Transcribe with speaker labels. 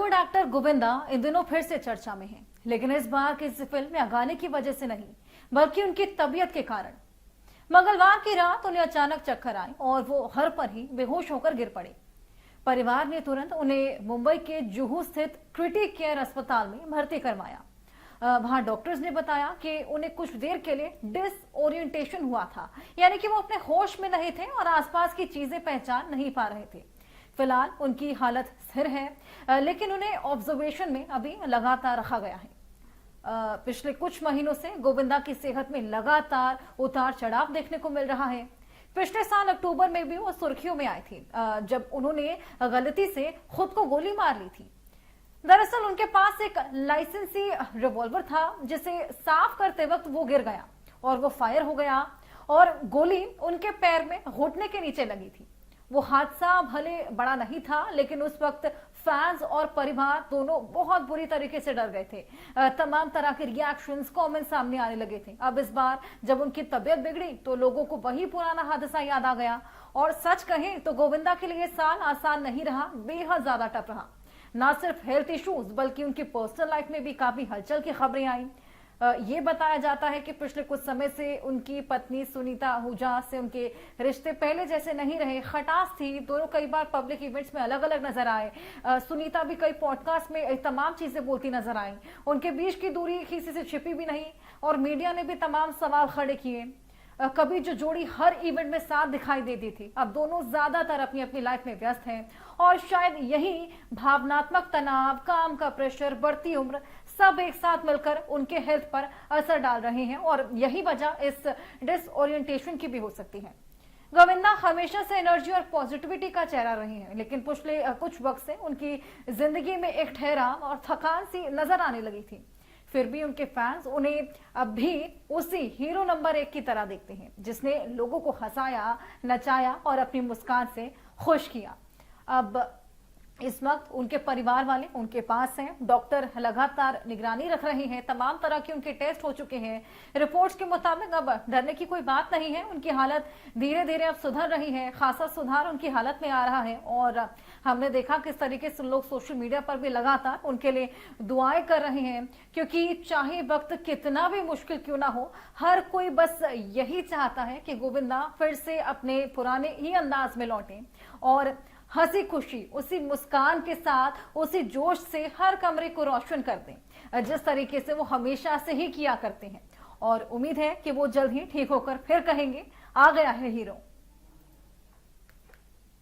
Speaker 1: Bollywood actor Govinda इन दिनों फिर से चर्चा में हैं, लेकिन इस बार किसी फिल्म में गाने की वजह से नहीं, बल्कि उनकी तबीयत के कारण। मंगलवार की रात उन्हें अचानक चक्कर आए और वो घर पर ही बेहोश होकर गिर पड़े। परिवार ने तुरंत उन्हें मुंबई के जुहू स्थित क्रिटिक केयर अस्पताल में भर्ती करवाया। वहां डॉक्टर्स ने बताया कि उन्हें कुछ देर के लिए डिसओरिएंटेशन हुआ था, यानी कि वो अपने होश में नहीं थे और आसपास की चीजें पहचान नहीं पा रहे थे। फिलहाल उनकी हालत स्थिर है, लेकिन उन्हें ऑब्जर्वेशन में अभी लगातार रखा गया है। पिछले कुछ महीनों से गोविंदा की सेहत में लगातार उतार चढ़ाव देखने को मिल रहा है। पिछले साल अक्टूबर में भी वो सुर्खियों में आई थी, जब उन्होंने गलती से खुद को गोली मार ली थी। दरअसल उनके पास एक लाइसेंसी रिवॉल्वर था, जिसे साफ करते वक्त वो गिर गया और वो फायर हो गया और गोली उनके पैर में घुटने के नीचे लगी थी। वो हादसा भले बड़ा नहीं था, लेकिन उस वक्त फैंस और परिवार दोनों बहुत बुरी तरीके से डर गए थे। तमाम तरह के रिएक्शंस, कमेंट सामने आने लगे थे। अब इस बार जब उनकी तबीयत बिगड़ी तो लोगों को वही पुराना हादसा याद आ गया। और सच कहें तो गोविंदा के लिए साल आसान नहीं रहा, बेहद ज्यादा टफ रहा। ना सिर्फ हेल्थ इश्यूज, बल्कि उनकी पर्सनल लाइफ में भी काफी हलचल की खबरें आई। ये बताया जाता है कि पिछले कुछ समय से उनकी पत्नी सुनीता आहूजा से उनके रिश्ते पहले जैसे नहीं रहे, खटास थी। दोनों कई बार पब्लिक इवेंट्स में अलग अलग नजर आए। सुनीता भी कई पॉडकास्ट में तमाम चीजें बोलती नजर आई। उनके बीच की दूरी किसी से छिपी भी नहीं और मीडिया ने भी तमाम सवाल खड़े किए। कभी जो जोड़ी हर इवेंट में साथ दिखाई देती थी, अब दोनों ज्यादातर अपनी अपनी लाइफ में व्यस्त हैं और शायद यही भावनात्मक तनाव, काम का प्रेशर, बढ़ती उम्र सब एक साथ मिलकर उनके हेल्थ पर असर डाल रहे हैं और यही वजह इस डिसओरिएंटेशन की भी हो सकती है। गोविंदा हमेशा से एनर्जी और पॉजिटिविटी का चेहरा रही हैं, लेकिन पिछले कुछ वक्त से उनकी जिंदगी में एक ठहराव और थकान सी नजर आने लगी थी। फिर भी उनके फैंस उन्हें अब भी उसी हीरो नंबर 1 की तरह देखते हैं, जिसने लोगों को हंसाया, नचाया और अपनी मुस्कान से खुश किया। अब इस वक्त उनके परिवार वाले उनके पास हैं। डॉक्टर लगातार निगरानी रख रहे हैं। तमाम तरह के उनके टेस्ट हो चुके हैं। रिपोर्ट्स के मुताबिक अब डरने की कोई बात नहीं है। उनकी हालत धीरे धीरे अब सुधर रही है। खासा सुधार उनकी हालत में आ रहा है और हमने देखा किस तरीके से लोग सोशल मीडिया पर भी लगातार उनके लिए दुआएं कर रहे हैं, क्योंकि चाहे वक्त कितना भी मुश्किल क्यों ना हो, हर कोई बस यही चाहता है कि गोविंदा फिर से अपने पुराने ही अंदाज में लौटे और हंसी खुशी उसी मुस्कान के साथ, उसी जोश से हर कमरे को रोशन कर दें, जिस तरीके से वो हमेशा से ही किया करते हैं। और उम्मीद है कि वो जल्द ही ठीक होकर फिर कहेंगे, आ गया है हीरो।